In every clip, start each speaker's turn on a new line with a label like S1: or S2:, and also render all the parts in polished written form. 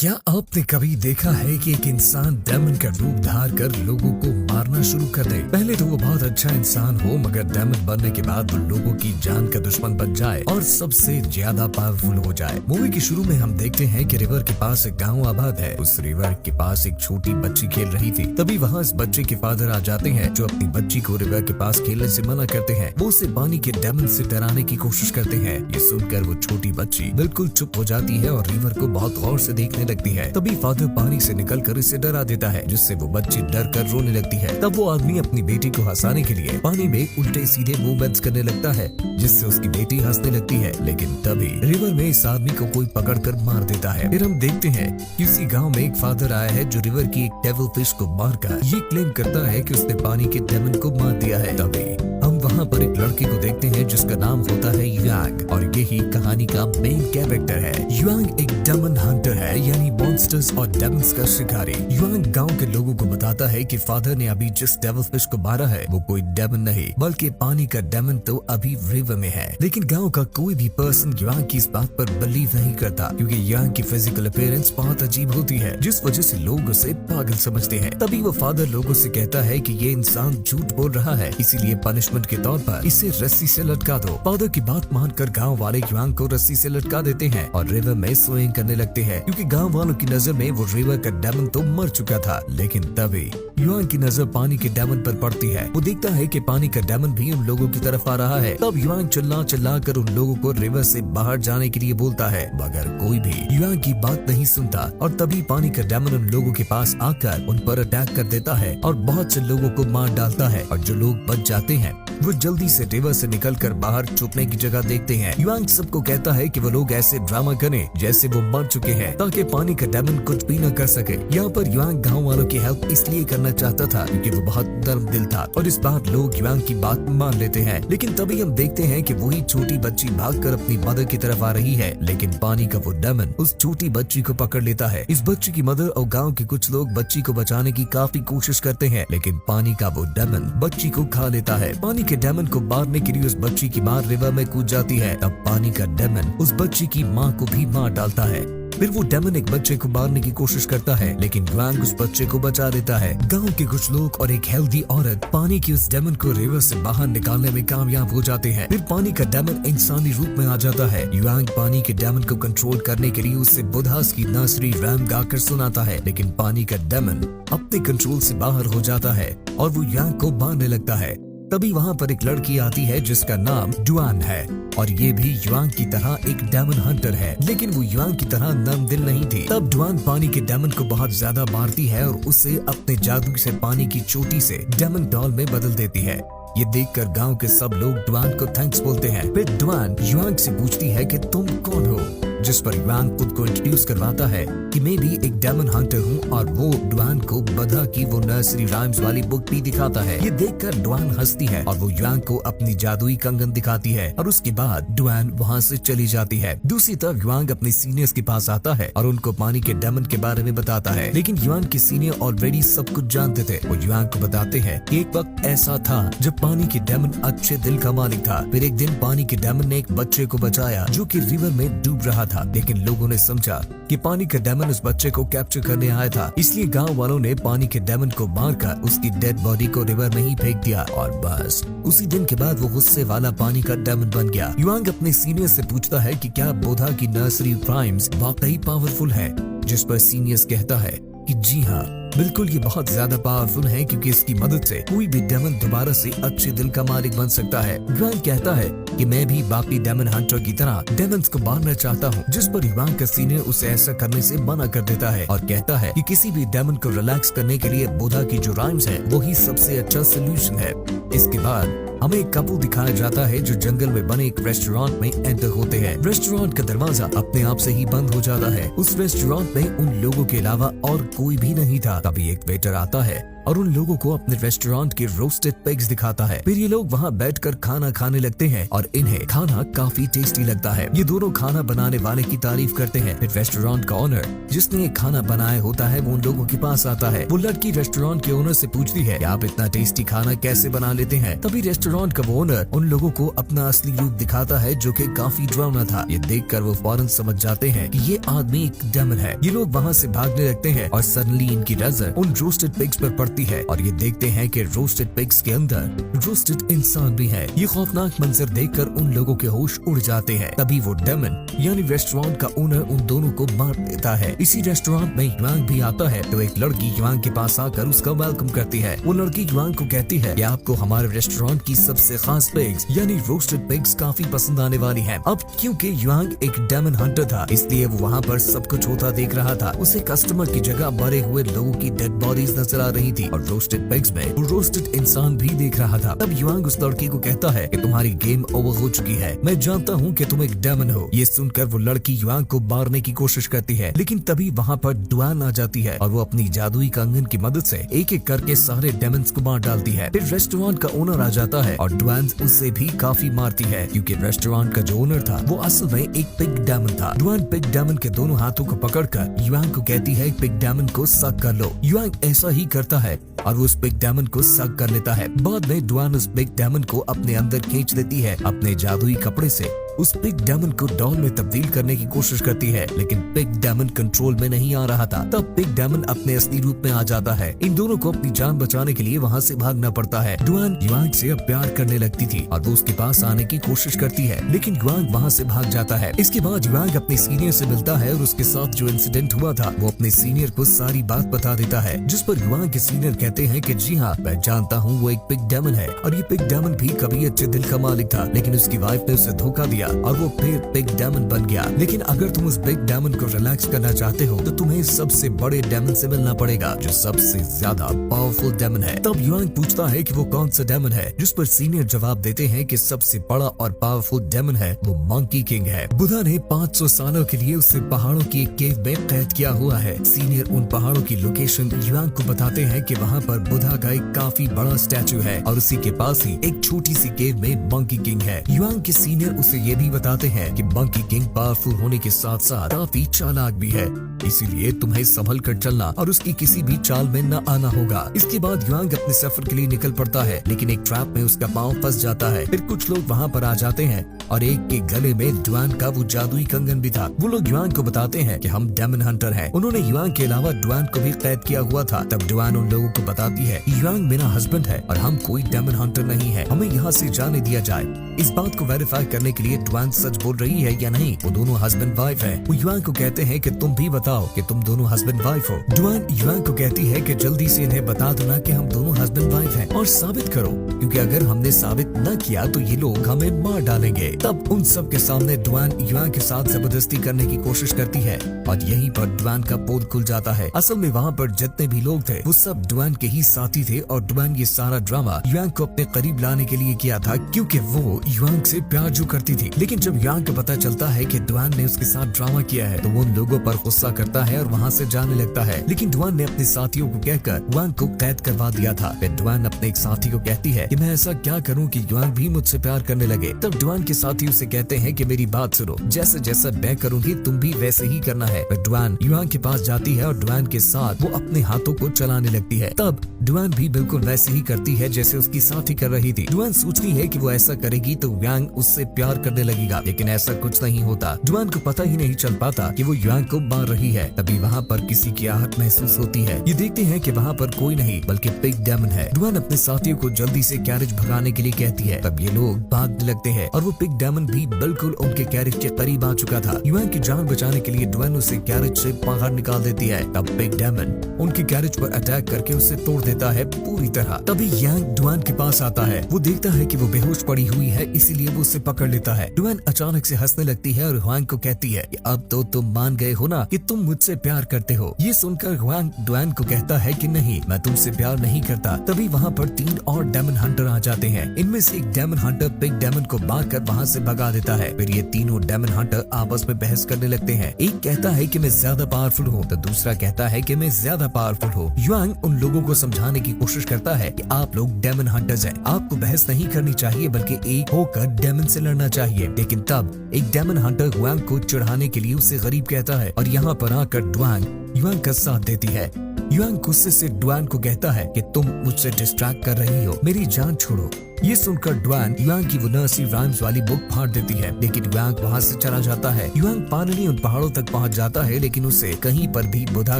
S1: क्या आपने कभी देखा है कि एक इंसान डेमन का रूप धार कर लोगों को मारना शुरू कर दे? पहले तो वो बहुत अच्छा इंसान हो, मगर डेमन बनने के बाद वो लोगों की जान का दुश्मन बन जाए और सबसे ज्यादा पावरफुल हो जाए। मूवी के शुरू में हम देखते हैं कि रिवर के पास एक गांव आबाद है। उस रिवर के पास एक छोटी बच्ची खेल रही थी। तभी वहाँ इस बच्चे के फादर आ जाते हैं, जो अपनी बच्ची को रिवर के पास खेलने से मना करते हैं। वो उसे पानी के डेमन से डराने की कोशिश करते हैं। ये सुनकर वो छोटी बच्ची बिल्कुल चुप हो जाती है और रिवर को बहुत गौर से देखने लगती है। तभी फादर पानी से निकलकर इसे डरा देता है, जिससे वो बच्ची डर कर रोने लगती है। तब वो आदमी अपनी बेटी को हंसाने के लिए पानी में उल्टे सीधे मूवमेंट्स करने लगता है, जिससे उसकी बेटी हंसने लगती है। लेकिन तभी रिवर में इस आदमी को कोई पकड़कर मार देता है। फिर हम देखते हैं कि उसी गाँव में एक फादर आया है, जो रिवर की एक डेविल फिश को मारकर ये क्लेम करता है कि उसने पानी के डेमन को मार दिया है। तभी हम वहाँ पर एक लड़की को देखते हैं, जिसका नाम होता है युआंग, और यही कहानी का मेन कैरेक्टर है। युआंग एक डेमन हंटर है, यानी मॉन्स्टर्स और डेमन्स का शिकारी। युआंग गांव के लोगों को बताता है कि फादर ने अभी जिस डेविल फिश को मारा है वो कोई डेमन नहीं, बल्कि पानी का डेमन तो अभी रिवर में है। लेकिन गांव का कोई भी पर्सन युआंग की इस बात पर बिलीव नहीं करता, क्योंकि युआंग की फिजिकल अपीयरेंस बहुत अजीब होती है, जिस वजह से लोग उसे पागल समझते हैं। तभी वो फादर लोगों से कहता है कि ये इंसान झूठ बोल रहा है, इसीलिए पनिशमेंट के तौर पर इसे रस्सी से लटका दो। फादर की बात मानकर गांव वाले युआंग को रस्सी से लटका देते हैं और रिवर में स्विमिंग करने लगते हैं, क्योंकि गांव वालों की नजर में वो रिवर का डेमन तो मर चुका था। लेकिन तभी युआंग की नजर पानी के डेमन पर पड़ती है। वो देखता है कि पानी का डेमन भी उन लोगों की तरफ आ रहा है। तब युआंग चिल्ला कर उन लोगों को रिवर से बाहर जाने के लिए बोलता है, मगर कोई भी युआंग की बात नहीं सुनता। और तभी पानी का डेमन उन लोगों के पास आकर उन पर अटैक कर देता है और बहुत से लोगों को मार डालता है। और जो लोग बच जाते हैं वो जल्दी से रिवर से निकलकर बाहर छुपने की जगह देखते हैं। युआंग सबको कहता है कि वो लोग ऐसे ड्रामा करें जैसे वो मर चुके हैं, ताकि पानी का डेमन कुछ भी न कर सके। यहाँ पर युआंग गाँव वालों की हेल्प इसलिए करना चाहता था क्योंकि वो बहुत नर्म दिल था, और इस बार लोग युआंग की बात मान लेते हैं। लेकिन तभी हम देखते हैं कि वही छोटी बच्ची भागकर अपनी मदर की तरफ आ रही है, लेकिन पानी का वो डेमन उस छोटी बच्ची को पकड़ लेता है। इस बच्ची की मदर और गाँव के कुछ लोग बच्ची को बचाने की काफी कोशिश करते हैं, लेकिन पानी का वो डेमन बच्ची को खा लेता है। पानी के डेमन को मारने के लिए उस बच्ची की माँ रिवर में कूद जाती है। तब पानी का डेमन उस बच्ची की माँ को भी मार डालता है। फिर वो डेमन एक बच्चे को मारने की कोशिश करता है, लेकिन युआंग उस बच्चे को बचा देता है। गांव के कुछ लोग और एक हेल्दी औरत पानी की उस डेमन को रिवर से बाहर निकालने में कामयाब हो जाते हैं। फिर पानी का डेमन इंसानी रूप में आ जाता है। युआंग पानी के डेमन को कंट्रोल करने के लिए उससे बुधास की नर्सरी रैम गाकर सुनाता है, लेकिन पानी का डेमन अपने कंट्रोल से बाहर हो जाता है और वो युआंग को मारने लगता है। तभी वहाँ पर एक लड़की आती है जिसका नाम डुआन है, और ये भी युआंग की तरह एक डेमन हंटर है, लेकिन वो युआंग की तरह नर्म दिल नहीं थी। तब डुआन पानी के डेमन को बहुत ज्यादा मारती है और उसे अपने जादू से पानी की चोटी से डेमन डॉल में बदल देती है। ये देखकर गांव के सब लोग डुआन को थैंक्स बोलते हैं। फिर डुआन युआंग से पूछती है कि तुम कौन हो, जिस पर युआंग खुद को इंट्रोड्यूस करवाता है कि मैं भी एक डेमन हंटर हूँ, और वो डुआन को बधा की वो नर्सरी राइम्स वाली बुक भी दिखाता है। ये देखकर डुआन हंसती है और वो युआंग को अपनी जादुई कंगन दिखाती है, और उसके बाद डुआन वहाँ से चली जाती है। दूसरी तरफ युआंग अपने सीनियर्स के पास आता है और उनको पानी के डेमन के बारे में बताता है, लेकिन युआंग के सीनियर ऑलरेडी सब कुछ जानते थे। वो युआंग को बताते हैं कि एक वक्त ऐसा था जब पानी के डेमन अच्छे दिल का मालिक था। फिर एक दिन पानी के डेमन ने एक बच्चे को बचाया जो कि रिवर में डूब रहा था, लेकिन लोगों ने समझा कि पानी का डेमन उस बच्चे को कैप्चर करने आया था, इसलिए गांव वालों ने पानी के डेमन को मारकर उसकी डेड बॉडी को रिवर में ही फेंक दिया, और बस उसी दिन के बाद वो गुस्से वाला पानी का डेमन बन गया। युआंग अपने सीनियर से पूछता है कि क्या बोधा की नर्सरी राइम्स वाकई पावरफुल है, जिस पर सीनियर्स कहता है कि जी हाँ, बिल्कुल ये बहुत ज्यादा पावरफुल है, क्योंकि इसकी मदद से कोई भी डेमन दोबारा से अच्छे दिल का मालिक बन सकता है। युआंग कहता है कि मैं भी बाकी डेमन हंटर की तरह डेमन्स को मारना चाहता हूँ, जिस पर युआंग का सीनियर उसे ऐसा करने से मना कर देता है और कहता है कि किसी भी डेमन को रिलैक्स करने के लिए बोधा की जो राइम्स है वही सबसे अच्छा सोल्यूशन है। इसके बाद हमें एक कपल दिखाया जाता है जो जंगल में बने एक रेस्टोरेंट में एंटर होते हैं। रेस्टोरेंट का दरवाजा अपने आप से ही बंद हो जाता है। उस रेस्टोरेंट में उन लोगों के अलावा और कोई भी नहीं था। तभी एक वेटर आता है और उन लोगों को अपने रेस्टोरेंट के रोस्टेड पिग्स दिखाता है। फिर ये लोग वहाँ बैठकर खाना खाने लगते हैं और इन्हें खाना काफी टेस्टी लगता है। ये दोनों खाना बनाने वाले की तारीफ करते हैं। फिर रेस्टोरेंट का ओनर जिसने ये खाना बनाया होता है वो उन लोगों के पास आता है। वो लड़की रेस्टोरेंट के ओनर से पूछती है कि आप इतना टेस्टी खाना कैसे बना लेते हैं। तभी रेस्टोरेंट का वो ओनर उन लोगों को अपना असली रूप दिखाता है जो कि काफी डरावना था। ये देखकर वो फौरन समझ जाते हैं कि ये आदमी एक डेमन है। ये लोग वहाँ से भागने लगते हैं और सडनली इनकी नजर उन रोस्टेड पिग्स पर पड़ती है और ये देखते हैं कि रोस्टेड पिग्स के अंदर रोस्टेड इंसान भी है। ये खौफनाक मंजर देखकर उन लोगों के होश उड़ जाते हैं। तभी वो डेमन यानी रेस्टोरेंट का ओनर उन दोनों को मार देता है। इसी रेस्टोरेंट में युआंग भी आता है तो एक लड़की युआंग के पास आकर उसका वेलकम करती है। वो लड़की युआंग को कहती है कि आपको हमारे रेस्टोरेंट की सबसे खास पिग्स यानी रोस्टेड पिग्स काफी पसंद आने वाली हैं। अब क्योंकि युआंग एक डेमन हंटर था इसलिए वो वहाँ पर सब कुछ होता देख रहा था। उसे कस्टमर की जगह मरे हुए लोगों की डेड बॉडीज नजर आ रही थी और रोस्टेड पिग्स में वो रोस्टेड इंसान भी देख रहा था। तब युआंग उस लड़की को कहता है कि तुम्हारी गेम ओवर हो चुकी है, मैं जानता हूँ कि तुम एक डेमन हो। ये सुनकर वो लड़की युआंग को मारने की कोशिश करती है लेकिन तभी वहाँ पर डुआन आ जाती है और वो अपनी जादुई कंगन की मदद से एक एक करके सारे डेमन्स को मार डालती है। फिर रेस्टोरेंट का ओनर आ जाता है और डुआन उसे भी काफी मारती है क्योंकि रेस्टोरेंट का जो ओनर था वो असल में एक पिग डेमन था। डुआन पिग डेमन के दोनों हाथों को पकड़कर युआंग को कहती है पिग डेमन को सक कर लो। युआंग ऐसा ही करता है और वो उस पिग डेमन को सक कर लेता है। बाद में डुआन उस पिग डेमन को अपने अंदर खींच लेती है। अपने जादुई कपड़े से उस पिग डेमन को डॉल में तब्दील करने की कोशिश करती है लेकिन पिग डेमन कंट्रोल में नहीं आ रहा था। तब पिग डेमन अपने असली रूप में आ जाता है। इन दोनों को अपनी जान बचाने के लिए वहाँ से भागना पड़ता है। डुआन युआंग से अब प्यार करने लगती थी और वो उसके पास आने की कोशिश करती है लेकिन युआंग वहाँ से भाग जाता है। इसके बाद युआंग अपने सीनियर से मिलता है और उसके साथ जो इंसिडेंट हुआ था वो अपने सीनियर को सारी बात बता देता है, जिस पर युआंग के सीनियर कहते हैं कि जी हाँ मैं जानता हूँ वो एक पिग डेमन है और ये पिग डेमन भी कभी अच्छे दिल का मालिक था लेकिन उसकी वाइफ ने उसे धोखा दिया और वो फिर पिग डेमन बन गया। लेकिन अगर तुम उस पिग डेमन को रिलैक्स करना चाहते हो तो तुम्हें सबसे बड़े डेमन से मिलना पड़ेगा जो सबसे ज्यादा पावरफुल डेमन है। तब युआंग पूछता है कि वो कौन सा डेमन है, जिस पर सीनियर जवाब देते हैं कि सबसे बड़ा और पावरफुल डेमन है वो मंकी किंग है। बुधा ने 500 सालों के लिए उसे पहाड़ों की एक केव में कैद किया हुआ है। सीनियर उन पहाड़ों की लोकेशन युआंग को बताते हैं कि वहाँ पर बुधा का एक काफी बड़ा स्टैचू है और उसी के पास ही एक छोटी सी केव में मंकी किंग है। युआंग के सीनियर उसे ये भी बताते हैं कि मंकी किंग पावरफुल होने के साथ साथ काफी चालाक भी है, इसीलिए तुम्हें संभल कर चलना और उसकी किसी भी चाल में न आना होगा। इसके बाद युआंग अपने सफर के लिए निकल पड़ता है लेकिन एक ट्रैप में उसका पांव फंस जाता है। फिर कुछ लोग वहाँ पर आ जाते हैं और एक के गले में डुआन का वो जादुई कंगन भी था। वो लोग युआंग को बताते हैं कि हम डेमन हंटर हैं। उन्होंने युआंग के अलावा डुआन को भी कैद किया हुआ था। तब डुआन उन लोगों को बताती है कि युआंग मेरा हस्बैंड है और हम कोई डेमन हंटर नहीं है, हमें यहाँ से जाने दिया जाए। इस बात को वेरीफाई करने के लिए डुआन सच बोल रही है या नहीं, वो दोनों हस्बैंड वाइफ है। वो युआंग को कहते हैं कि तुम भी बताओ कि तुम दोनों हस्बैंड वाइफ हो। डुआन युआंग को कहती है कि जल्दी से इन्हें बता दो ना कि हम दोनों हस्बैंड वाइफ हैं और साबित करो, क्योंकि अगर हमने साबित न किया तो ये लोग हमें मार डालेंगे। तब उन सब के सामने डुआन युआंग के साथ जबरदस्ती करने की कोशिश करती है और यहीं पर डुआन का पोल खुल जाता है। असल में वहाँ पर जितने भी लोग थे वो सब डुआन के ही साथी थे और डुआन ये सारा ड्रामा युआंग को अपने करीब लाने के लिए किया था क्योंकि वो युआंग से प्यार जो करती थी। लेकिन जब युआंग को पता चलता है कि डुआन ने उसके साथ ड्रामा किया है तो वो उन लोगों पर गुस्सा करता है और वहाँ से जाने लगता है। लेकिन डुआन ने अपने साथियों को कहकर युआंग को कैद करवा दिया था। फिर डुआन अपने एक साथी को कहती है कि मैं ऐसा क्या करूं कि युआंग भी मुझसे प्यार करने लगे। तब डुआन के साथी उसे कहते हैं कि मेरी बात सुनो, जैसे जैसा मैं करूंगी तुम भी वैसे ही करना है। फिर डुआन युआंग के पास जाती है और डुआन के साथ वो अपने हाथों को चलाने लगती है। तब डुआन भी बिल्कुल वैसे ही करती है जैसे उसकी साथी कर रही थी। डुआन सोचती है कि वो ऐसा करेगी तो युआंग उससे प्यार करने लगेगा, लेकिन ऐसा कुछ नहीं होता। डुआन को पता ही नहीं चल पाता कि वो युआंग को मार रही है। तभी वहाँ पर किसी की आहट महसूस होती है। ये देखते हैं कि वहाँ पर कोई नहीं बल्कि पिग डेमन है। डुआन अपने साथियों को जल्दी से कैरेज भगाने के लिए कहती है। तब ये लोग भागने लगते हैं और वो पिग डेमन भी बिल्कुल उनके कैरेज के करीब आ चुका था। युआंग की जान बचाने के लिए डुआन उसे कैरेज से बाहर निकाल देती है। तब पिग डेमन उनके कैरेज पर अटैक करके उसे तोड़ देता है पूरी तरह। तभी यांग डुआन के पास आता है। वो देखता है कि वो बेहोश पड़ी हुई है, इसीलिए वो उसे पकड़ लेता है। डुआन अचानक से हंसने लगती है और हुआंग को कहती है कि अब तो तुम मान गए हो ना कि तुम मुझसे प्यार करते हो। ये सुनकर हुआंग डुआन को कहता है कि नहीं, मैं तुमसे प्यार नहीं करता। तभी वहाँ पर 3 और डेमन हंटर आ जाते हैं। इनमें से एक डेमन हंटर पिग डेमन को मारकर वहाँ से भगा देता है। फिर ये तीनों डेमन हंटर आपस में बहस करने लगते हैं। एक कहता है कि मैं ज्यादा पावरफुल हूँ तो दूसरा कहता है कि मैं ज्यादा पावरफुल हूँ। युआंग उन लोगों को समझा दिखाने की कोशिश करता है कि आप लोग डेमन हंटर्स हैं। आपको बहस नहीं करनी चाहिए बल्कि एक होकर डेमन से लड़ना चाहिए। लेकिन तब एक डेमन हंटर ह्वांग को चिढ़ाने के लिए उसे गरीब कहता है और यहाँ पर आकर ड्वांग ह्वांग का साथ देती है। ह्वांग गुस्से से ड्वान को कहता है कि तुम मुझसे डिस्ट्रैक्ट कर रही हो, मेरी जान छोड़ो। ये सुनकर ड्वान ह्वांग की वो नर्सरी राइम्स वाली बुक फाड़ देती है, लेकिन ह्वांग वहाँ से चला जाता है। ह्वांग फाइनली उन पहाड़ों तक पहुँच जाता है, लेकिन उसे कहीं पर भी बुद्धा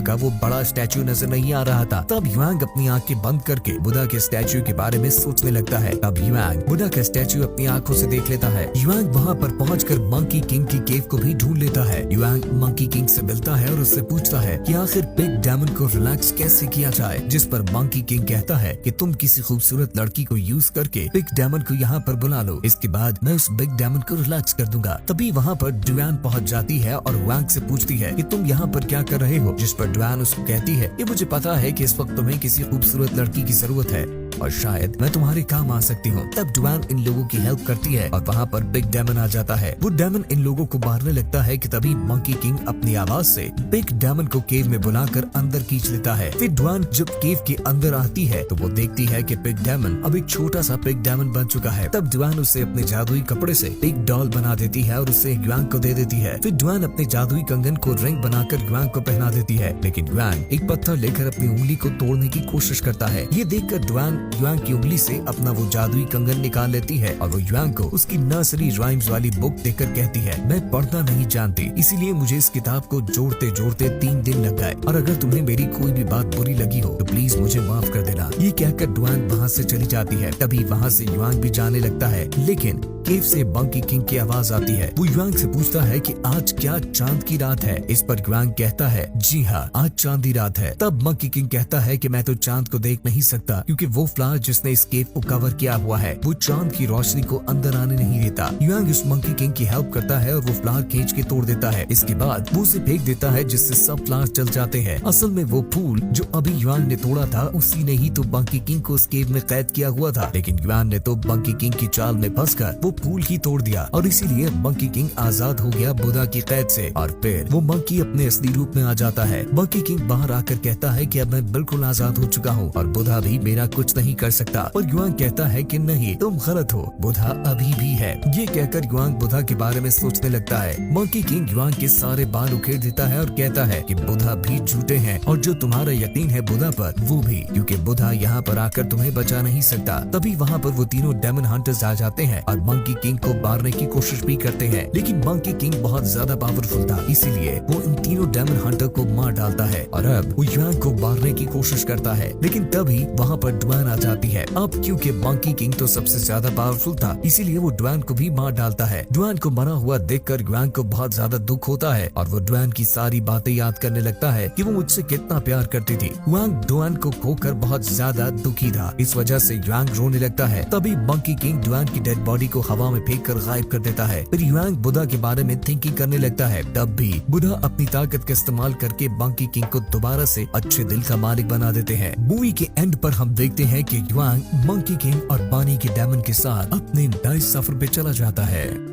S1: का वो बड़ा स्टैचू नजर नहीं आ रहा था। तब ह्वांग अपनी आंखें बंद करके बुद्धा के स्टैचू के बारे में सोचने लगता है। तब ह्वांग बुद्धा का स्टैचू अपनी आंखों से देख लेता है। ह्वांग वहाँ पर पहुँचकर मंकी किंग की केव को भी ढूंढ लेता है। ह्वांग मंकी किंग से मिलता है और उससे पूछता है कि आखिर बिग डेमन को रिलैक्स कैसे किया जाए, जिस पर मंकी किंग कहता है कि तुम किसी खूबसूरत लड़की को यूज करके बिग डेमन को यहाँ पर बुला लो, इसके बाद मैं उस बिग डेमन को रिलैक्स कर दूंगा। तभी वहाँ पर ड्वान पहुँच जाती है और ह्वांग से पूछती है कि तुम यहाँ पर क्या कर रहे हो, जिस पर ड्वान उसको कहती है कि मुझे पता है कि इस वक्त तुम्हें किसी खूबसूरत लड़की की जरूरत है और शायद मैं तुम्हारे काम आ सकती हूँ। तब ड्वान इन लोगों की हेल्प करती है और वहाँ पर बिग डेमन आ जाता है। वो डेमन इन लोगों को मारने लगता है कि तभी मंकी किंग अपनी आवाज से बिग डेमन को केव में बुलाकर अंदर खींच लेता है। फिर ड्वान जब केव के अंदर आती है तो वो देखती है कि बिग डेमन अब एक छोटा सा बिग डेमन बन चुका है। तब ड्वान उसे अपने जादुई कपड़े से एक डॉल बना देती है और उसे ह्वांग को दे देती है। फिर ड्वान अपने जादुई कंगन को रिंग बनाकर ह्वांग को पहना देती है, लेकिन ह्वांग एक पत्थर लेकर अपनी उंगली को तोड़ने की कोशिश करता है। ये देखकर ड्वान ह्वांग की उंगली से अपना वो जादुई कंगन निकाल लेती है और वो ह्वांग को उसकी नर्सरी राइम्स वाली बुक देकर कहती है, मैं पढ़ना नहीं जानती, इसीलिए मुझे इस किताब को जोड़ते जोड़ते 3 दिन लग गए और अगर तुम्हें मेरी कोई भी बात बुरी लगी हो तो प्लीज मुझे माफ कर देना। ये कहकर ड्वान वहाँ से चली जाती है। तभी वहाँ से ह्वांग भी जाने लगता है, लेकिन केव से मंकी किंग की आवाज आती है। वो ह्वांग से पूछता है कि आज क्या चांद की रात है, इस पर ह्वांग कहता है जी हाँ, आज चांदी रात है। तब मंकी किंग कहता है कि मैं तो चांद को देख नहीं सकता क्योंकि वो फ्लावर जिसने इस केव को कवर किया हुआ है वो चांद की रोशनी को अंदर आने नहीं देता। ह्वांग उस मंकी किंग की हेल्प करता है और वो फ्लावर खींच के तोड़ देता है। इसके बाद वो उसे फेंक देता है जिससे सब फ्लावर जल जाते हैं। असल में वो फूल जो अभी ह्वांग ने तोड़ा था उसी ने ही तो मंकी किंग को उस केव में कैद किया हुआ था, लेकिन ह्वांग ने तो मंकी किंग की चाल में फंसकर वो फूल ही तोड़ दिया और इसीलिए मंकी किंग आजाद हो गया बुद्धा की कैद से। और फिर वो मंकी अपने असली रूप में आ जाता है। मंकी किंग बाहर आकर कहता है कि अब मैं बिल्कुल आजाद हो चुका हूँ और बुद्धा भी मेरा कुछ नहीं कर सकता। और ह्वांग कहता है कि नहीं, तुम गलत हो, बुद्धा अभी भी है। ये कहकर ह्वांग बुद्धा के बारे में सोचने लगता है। मंकी किंग ह्वांग के सारे बाल उखेड़ देता है और कहता है कि बुद्धा भी झूठे हैं और जो तुम्हारा यकीन है बुद्धा पर वो भी, क्योंकि बुद्धा यहाँ पर आकर तुम्हें बचा नहीं सकता। तभी वहाँ पर वो तीनों डेमन हंटर्स आ जाते हैं और मंकी किंग को मारने की कोशिश भी करते हैं, लेकिन मंकी किंग बहुत ज्यादा पावरफुल था, इसीलिए वो इन तीनों डेमन हंटर को मार डालता है और अब वो ह्वांग को मारने की कोशिश करता है। लेकिन तभी वहाँ पर ड्वान आ जाती है। अब क्योंकि मंकी किंग तो सबसे ज्यादा पावरफुल था, इसीलिए वो ड्वान को भी मार डालता है। ड्वान को मरा हुआ देखकर ह्वांग को बहुत ज्यादा दुख होता है और वो ड्वान की सारी बातें याद करने लगता है कि वो मुझसे कितना प्यार करती थी। ह्वांग ड्वान को खोकर बहुत ज्यादा दुखी था, इस वजह से ह्वांग रोने लगता है। तभी मंकी किंग ड्वान की डेड बॉडी को हवा में फेंक कर गायब कर देता है। फिर ह्वांग बुद्धा के बारे में थिंकिंग करने लगता है। तब भी बुद्धा अपनी ताकत का इस्तेमाल करके मंकी किंग को दोबारा से अच्छे दिल का मालिक बना देते हैं। मूवी के एंड पर हम देखते हैं कि ह्वांग मंकी किंग और पानी के डेमन के साथ अपने नए सफर पे चला जाता है।